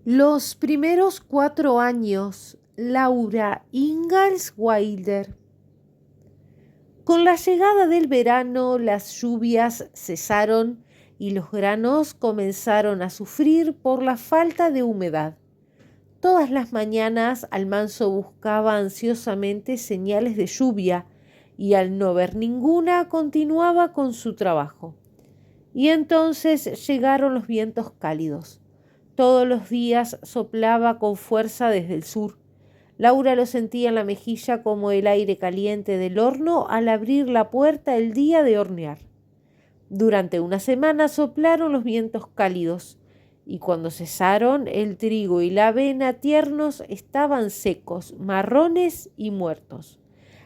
Los primeros 4 años, Laura Ingalls Wilder. Con la llegada del verano, las lluvias cesaron y los granos comenzaron a sufrir por la falta de humedad. Todas las mañanas Almanzo buscaba ansiosamente señales de lluvia y al no ver ninguna continuaba con su trabajo. Y entonces llegaron los vientos cálidos. Todos los días soplaba con fuerza desde el sur. Laura lo sentía en la mejilla como el aire caliente del horno al abrir la puerta el día de hornear. Durante una semana soplaron los vientos cálidos, y cuando cesaron, el trigo y la avena tiernos estaban secos, marrones y muertos.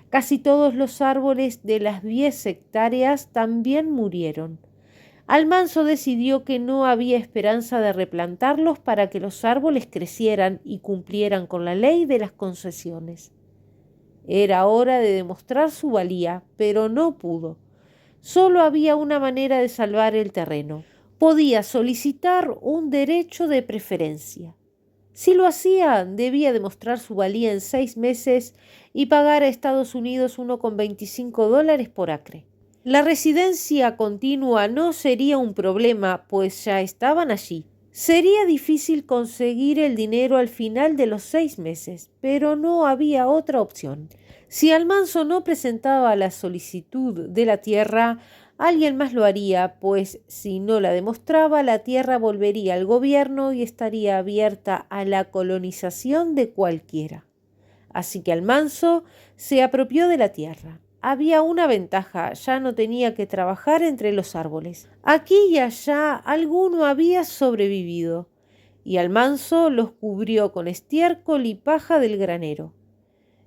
Casi todos los árboles de las 10 hectáreas también murieron. Almanzo decidió que no había esperanza de replantarlos para que los árboles crecieran y cumplieran con la ley de las concesiones. Era hora de demostrar su valía, pero no pudo. Solo había una manera de salvar el terreno. Podía solicitar un derecho de preferencia. Si lo hacía, debía demostrar su valía en 6 meses y pagar a Estados Unidos $1,25 por acre. La residencia continua no sería un problema, pues ya estaban allí. Sería difícil conseguir el dinero al final de los 6 meses, pero no había otra opción. Si Almanzo no presentaba la solicitud de la tierra, alguien más lo haría, pues si no la demostraba, la tierra volvería al gobierno y estaría abierta a la colonización de cualquiera. Así que Almanzo se apropió de la tierra. Había una ventaja, ya no tenía que trabajar entre los árboles. Aquí y allá alguno había sobrevivido, y Almanzo los cubrió con estiércol y paja del granero.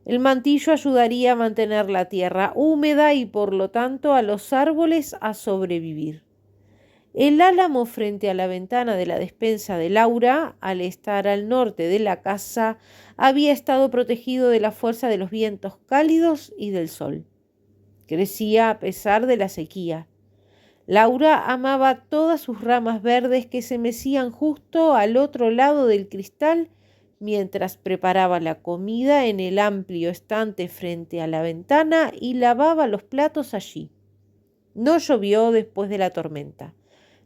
El mantillo ayudaría a mantener la tierra húmeda y por lo tanto a los árboles a sobrevivir. El álamo frente a la ventana de la despensa de Laura, al estar al norte de la casa, había estado protegido de la fuerza de los vientos cálidos y del sol. Crecía a pesar de la sequía. Laura amaba todas sus ramas verdes que se mecían justo al otro lado del cristal mientras preparaba la comida en el amplio estante frente a la ventana y lavaba los platos allí. No llovió después de la tormenta,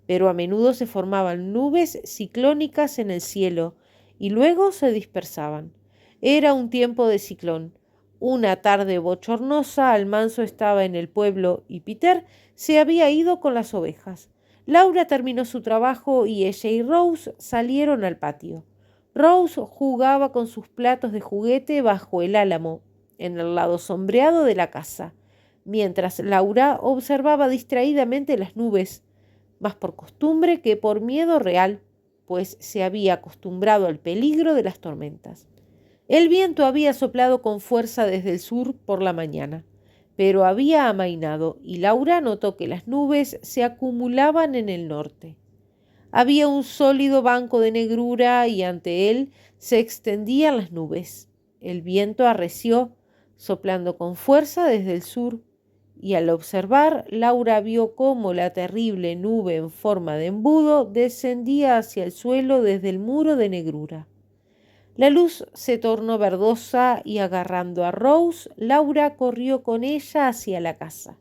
pero a menudo se formaban nubes ciclónicas en el cielo y luego se dispersaban. Era un tiempo de ciclón. Una tarde bochornosa, Almanzo estaba en el pueblo y Peter se había ido con las ovejas. Laura terminó su trabajo y ella y Rose salieron al patio. Rose jugaba con sus platos de juguete bajo el álamo, en el lado sombreado de la casa, mientras Laura observaba distraídamente las nubes, más por costumbre que por miedo real, pues se había acostumbrado al peligro de las tormentas. El viento había soplado con fuerza desde el sur por la mañana, pero había amainado y Laura notó que las nubes se acumulaban en el norte. Había un sólido banco de negrura y ante él se extendían las nubes. El viento arreció, soplando con fuerza desde el sur, y al observar, Laura vio cómo la terrible nube en forma de embudo descendía hacia el suelo desde el muro de negrura. La luz se tornó verdosa y agarrando a Rose, Laura corrió con ella hacia la casa.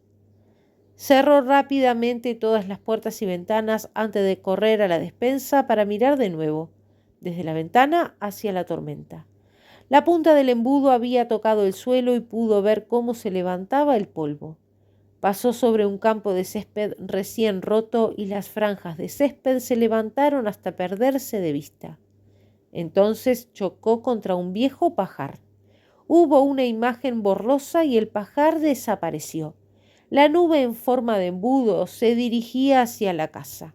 Cerró rápidamente todas las puertas y ventanas antes de correr a la despensa para mirar de nuevo, desde la ventana hacia la tormenta. La punta del embudo había tocado el suelo y pudo ver cómo se levantaba el polvo. Pasó sobre un campo de césped recién roto y las franjas de césped se levantaron hasta perderse de vista. Entonces chocó contra un viejo pajar. Hubo una imagen borrosa y el pajar desapareció. La nube en forma de embudo se dirigía hacia la casa.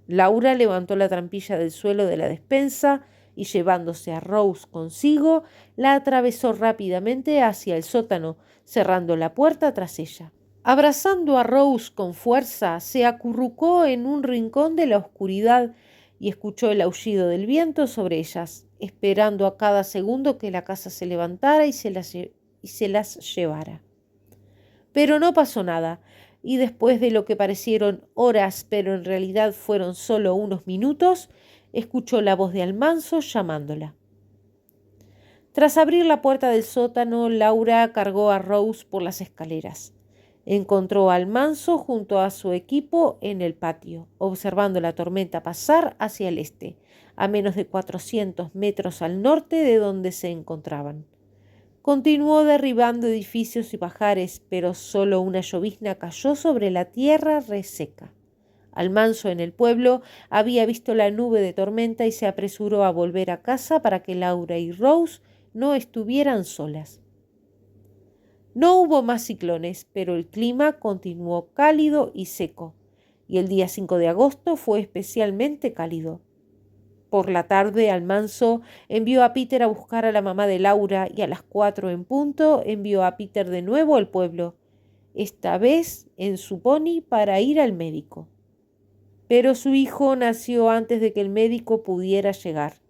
Laura levantó la trampilla del suelo de la despensa y llevándose a Rose consigo, la atravesó rápidamente hacia el sótano, cerrando la puerta tras ella. Abrazando a Rose con fuerza, se acurrucó en un rincón de la oscuridad y escuchó el aullido del viento sobre ellas, esperando a cada segundo que la casa se levantara y se las llevara. Pero no pasó nada, y después de lo que parecieron horas, pero en realidad fueron solo unos minutos, escuchó la voz de Almanzo llamándola. Tras abrir la puerta del sótano, Laura cargó a Rose por las escaleras. Encontró a Almanzo junto a su equipo en el patio, observando la tormenta pasar hacia el este, a menos de 400 metros al norte de donde se encontraban. Continuó derribando edificios y pajares, pero solo una llovizna cayó sobre la tierra reseca. Almanzo en el pueblo había visto la nube de tormenta y se apresuró a volver a casa para que Laura y Rose no estuvieran solas. No hubo más ciclones, pero el clima continuó cálido y seco, y el día 5 de agosto fue especialmente cálido. Por la tarde, Almanzo envió a Peter a buscar a la mamá de Laura y a las 4 en punto envió a Peter de nuevo al pueblo, esta vez en su pony para ir al médico. Pero su hijo nació antes de que el médico pudiera llegar.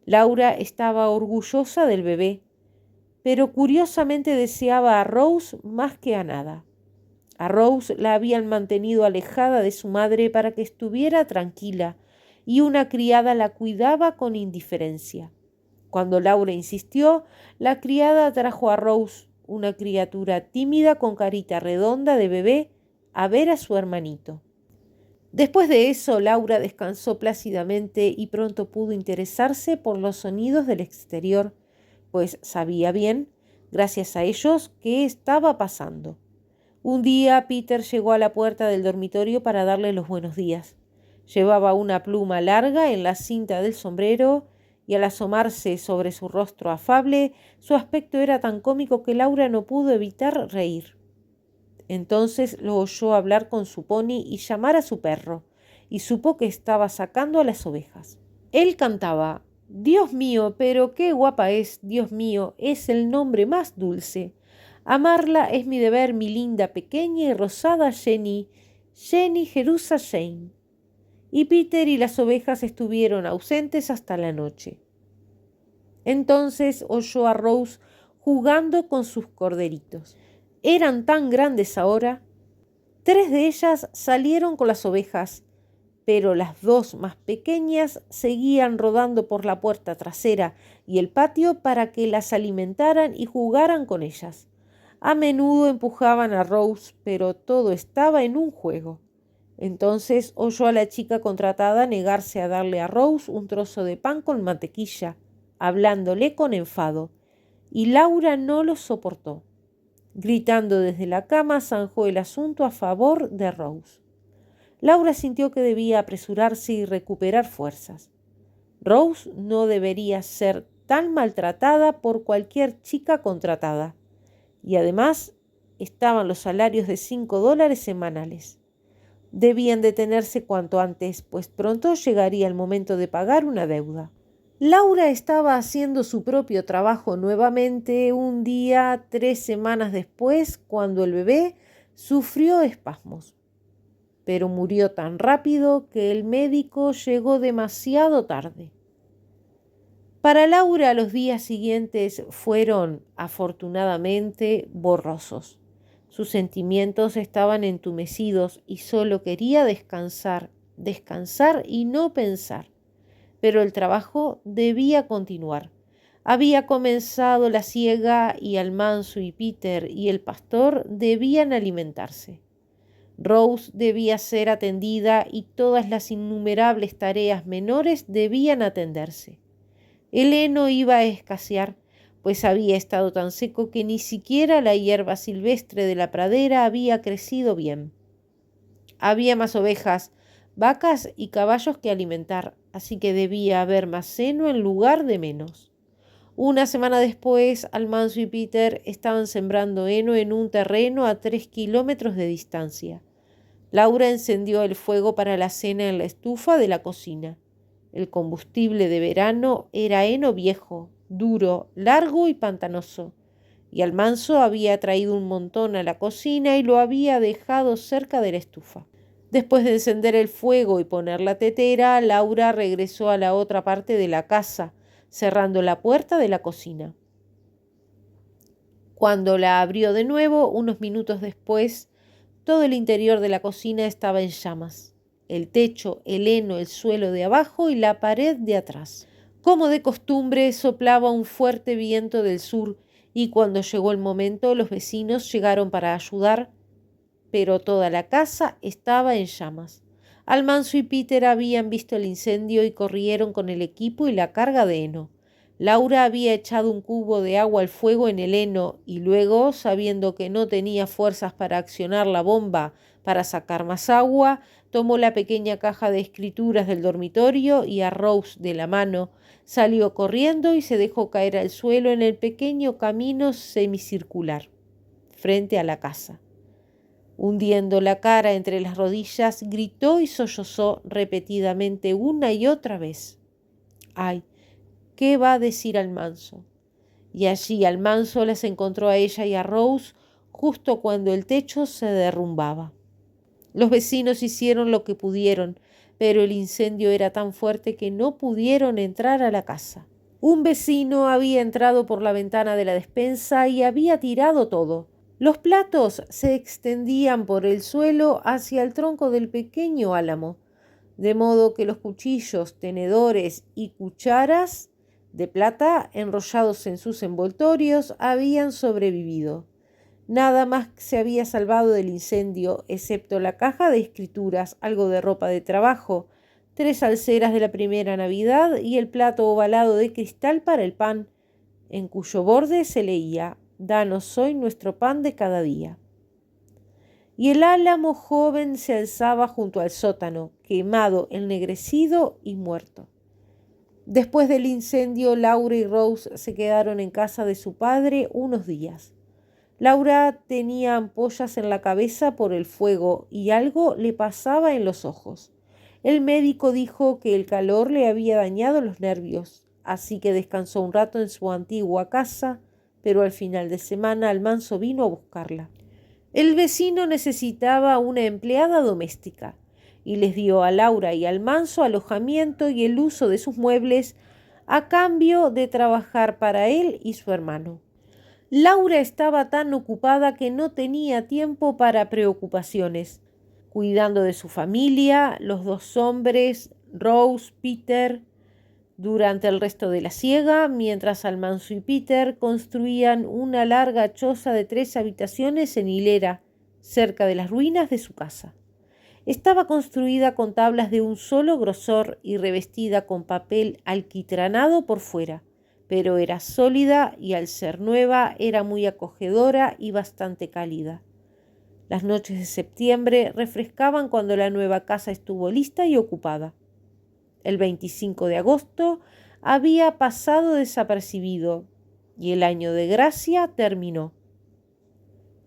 Laura estaba orgullosa del bebé, pero curiosamente deseaba a Rose más que a nada. A Rose la habían mantenido alejada de su madre para que estuviera tranquila, y una criada la cuidaba con indiferencia. Cuando Laura insistió, la criada trajo a Rose, una criatura tímida con carita redonda de bebé, a ver a su hermanito. Después de eso, Laura descansó plácidamente y pronto pudo interesarse por los sonidos del exterior, pues sabía bien, gracias a ellos, qué estaba pasando. Un día Peter llegó a la puerta del dormitorio para darle los buenos días. Llevaba una pluma larga en la cinta del sombrero y al asomarse sobre su rostro afable, su aspecto era tan cómico que Laura no pudo evitar reír. Entonces lo oyó hablar con su pony y llamar a su perro, y supo que estaba sacando a las ovejas. Él cantaba: «Dios mío, pero qué guapa es, Dios mío, es el nombre más dulce. Amarla es mi deber, mi linda, pequeña y rosada Jenny, Jenny Jerusa Jane». Y Peter y las ovejas estuvieron ausentes hasta la noche. Entonces oyó a Rose jugando con sus corderitos. Eran tan grandes ahora. 3 de ellas salieron con las ovejas, pero las 2 más pequeñas seguían rodando por la puerta trasera y el patio para que las alimentaran y jugaran con ellas. A menudo empujaban a Rose, pero todo estaba en un juego. Entonces oyó a la chica contratada negarse a darle a Rose un trozo de pan con mantequilla, hablándole con enfado, y Laura no lo soportó. Gritando desde la cama, zanjó el asunto a favor de Rose. Laura sintió que debía apresurarse y recuperar fuerzas. Rose no debería ser tan maltratada por cualquier chica contratada. Y además estaban los salarios de $5 semanales. Debían detenerse cuanto antes, pues pronto llegaría el momento de pagar una deuda. Laura estaba haciendo su propio trabajo nuevamente un día 3 semanas después, cuando el bebé sufrió espasmos. Pero murió tan rápido que el médico llegó demasiado tarde. Para Laura los días siguientes fueron, afortunadamente, borrosos. Sus sentimientos estaban entumecidos y solo quería descansar y no pensar. Pero el trabajo debía continuar. Había comenzado la siega y Almanzo y Peter y el pastor debían alimentarse. Rose debía ser atendida y todas las innumerables tareas menores debían atenderse. El heno iba a escasear, pues había estado tan seco que ni siquiera la hierba silvestre de la pradera había crecido bien. Había más ovejas, vacas y caballos que alimentar, así que debía haber más heno en lugar de menos. Una semana después, Almanzo y Peter estaban sembrando heno en un terreno a 3 kilómetros de distancia. Laura encendió el fuego para la cena en la estufa de la cocina. El combustible de verano era heno viejo, duro, largo y pantanoso, y Almanzo había traído un montón a la cocina y lo había dejado cerca de la estufa. Después de encender el fuego y poner la tetera, Laura regresó a la otra parte de la casa, cerrando la puerta de la cocina. Cuando la abrió de nuevo, unos minutos después, todo el interior de la cocina estaba en llamas. el techo, el heno, el suelo de abajo y la pared de atrás. Como de costumbre, soplaba un fuerte viento del sur y cuando llegó el momento los vecinos llegaron para ayudar, pero toda la casa estaba en llamas. Almanzo y Peter habían visto el incendio y corrieron con el equipo y la carga de heno. Laura había echado un cubo de agua al fuego en el heno y luego, sabiendo que no tenía fuerzas para accionar la bomba para sacar más agua, tomó la pequeña caja de escrituras del dormitorio y a Rose de la mano, salió corriendo y se dejó caer al suelo en el pequeño camino semicircular, frente a la casa. Hundiendo la cara entre las rodillas, gritó y sollozó repetidamente una y otra vez. ¡Ay! ¿Qué va a decir Almanzo? Y allí Almanzo las encontró a ella y a Rose justo cuando el techo se derrumbaba. Los vecinos hicieron lo que pudieron, pero el incendio era tan fuerte que no pudieron entrar a la casa. Un vecino había entrado por la ventana de la despensa y había tirado todo. Los platos se extendían por el suelo hacia el tronco del pequeño álamo, de modo que los cuchillos, tenedores y cucharas de plata enrollados en sus envoltorios habían sobrevivido. Nada más se había salvado del incendio, excepto la caja de escrituras, algo de ropa de trabajo, 3 alceras de la primera Navidad y el plato ovalado de cristal para el pan, en cuyo borde se leía: «Danos hoy nuestro pan de cada día». Y el álamo joven se alzaba junto al sótano, quemado, ennegrecido y muerto. Después del incendio, Laura y Rose se quedaron en casa de su padre unos días. Laura tenía ampollas en la cabeza por el fuego y algo le pasaba en los ojos. El médico dijo que el calor le había dañado los nervios, así que descansó un rato en su antigua casa, pero al final de semana Almanzo vino a buscarla. El vecino necesitaba una empleada doméstica y les dio a Laura y Almanzo alojamiento y el uso de sus muebles a cambio de trabajar para él y su hermano. Laura estaba tan ocupada que no tenía tiempo para preocupaciones, cuidando de su familia, los 2 hombres, Rose, Peter, durante el resto de la siega, mientras Almanzo y Peter construían una larga choza de 3 habitaciones en hilera, cerca de las ruinas de su casa. Estaba construida con tablas de un solo grosor y revestida con papel alquitranado por fuera, pero era sólida y al ser nueva era muy acogedora y bastante cálida. Las noches de septiembre refrescaban cuando la nueva casa estuvo lista y ocupada. El 25 de agosto había pasado desapercibido y el año de gracia terminó.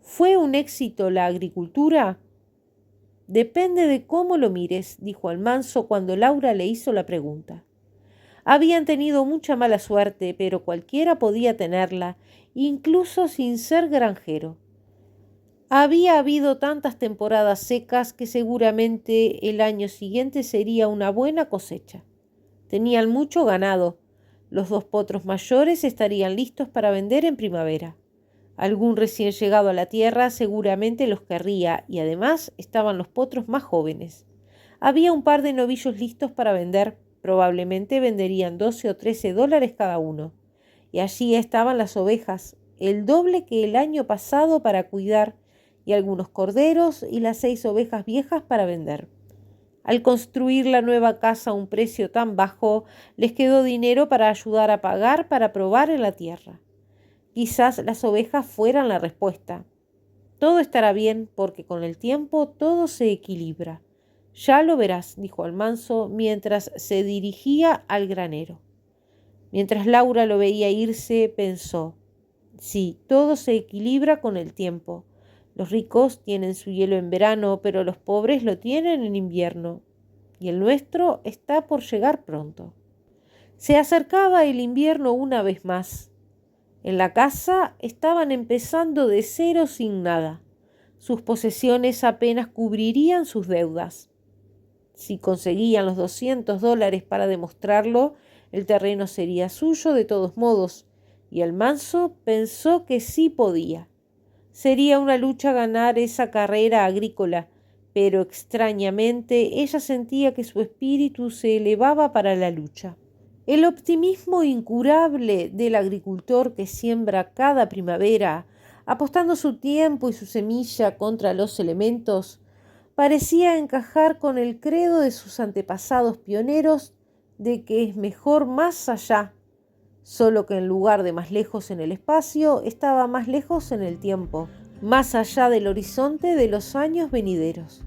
¿Fue un éxito la agricultura? Depende de cómo lo mires, dijo Almanzo cuando Laura le hizo la pregunta. Habían tenido mucha mala suerte, pero cualquiera podía tenerla, incluso sin ser granjero. Había habido tantas temporadas secas que seguramente el año siguiente sería una buena cosecha. Tenían mucho ganado. Los 2 potros mayores estarían listos para vender en primavera. Algún recién llegado a la tierra seguramente los querría y además estaban los potros más jóvenes. Había un par de novillos listos para vender. Probablemente venderían 12 o 13 dólares cada uno. Y allí estaban las ovejas, el doble que el año pasado para cuidar, y algunos corderos y las 6 ovejas viejas para vender. Al construir la nueva casa a un precio tan bajo, les quedó dinero para ayudar a pagar para probar en la tierra. Quizás las ovejas fueran la respuesta. Todo estará bien porque con el tiempo todo se equilibra. Ya lo verás, dijo Almanzo mientras se dirigía al granero. Mientras Laura lo veía irse, pensó: sí, todo se equilibra con el tiempo. Los ricos tienen su hielo en verano, pero los pobres lo tienen en invierno. Y el nuestro está por llegar pronto. Se acercaba el invierno una vez más. En la casa estaban empezando de cero sin nada. Sus posesiones apenas cubrirían sus deudas. Si conseguían los 200 dólares para demostrarlo, el terreno sería suyo de todos modos, y Almanzo pensó que sí podía. Sería una lucha ganar esa carrera agrícola, pero extrañamente ella sentía que su espíritu se elevaba para la lucha. El optimismo incurable del agricultor que siembra cada primavera, apostando su tiempo y su semilla contra los elementos, parecía encajar con el credo de sus antepasados pioneros de que es mejor más allá, solo que en lugar de más lejos en el espacio, estaba más lejos en el tiempo, más allá del horizonte de los años venideros.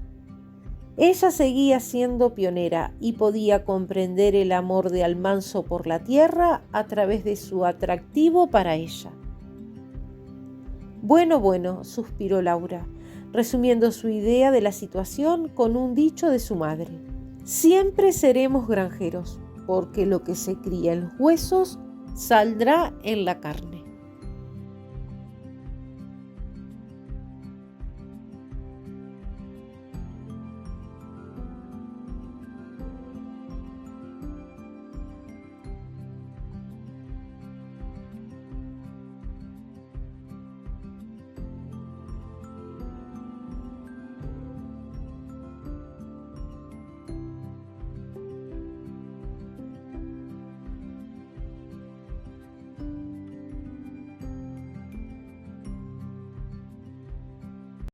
Ella seguía siendo pionera y podía comprender el amor de Almanzo por la tierra a través de su atractivo para ella. Bueno, suspiró Laura, resumiendo su idea de la situación con un dicho de su madre. Siempre seremos granjeros, porque lo que se cría en los huesos saldrá en la carne.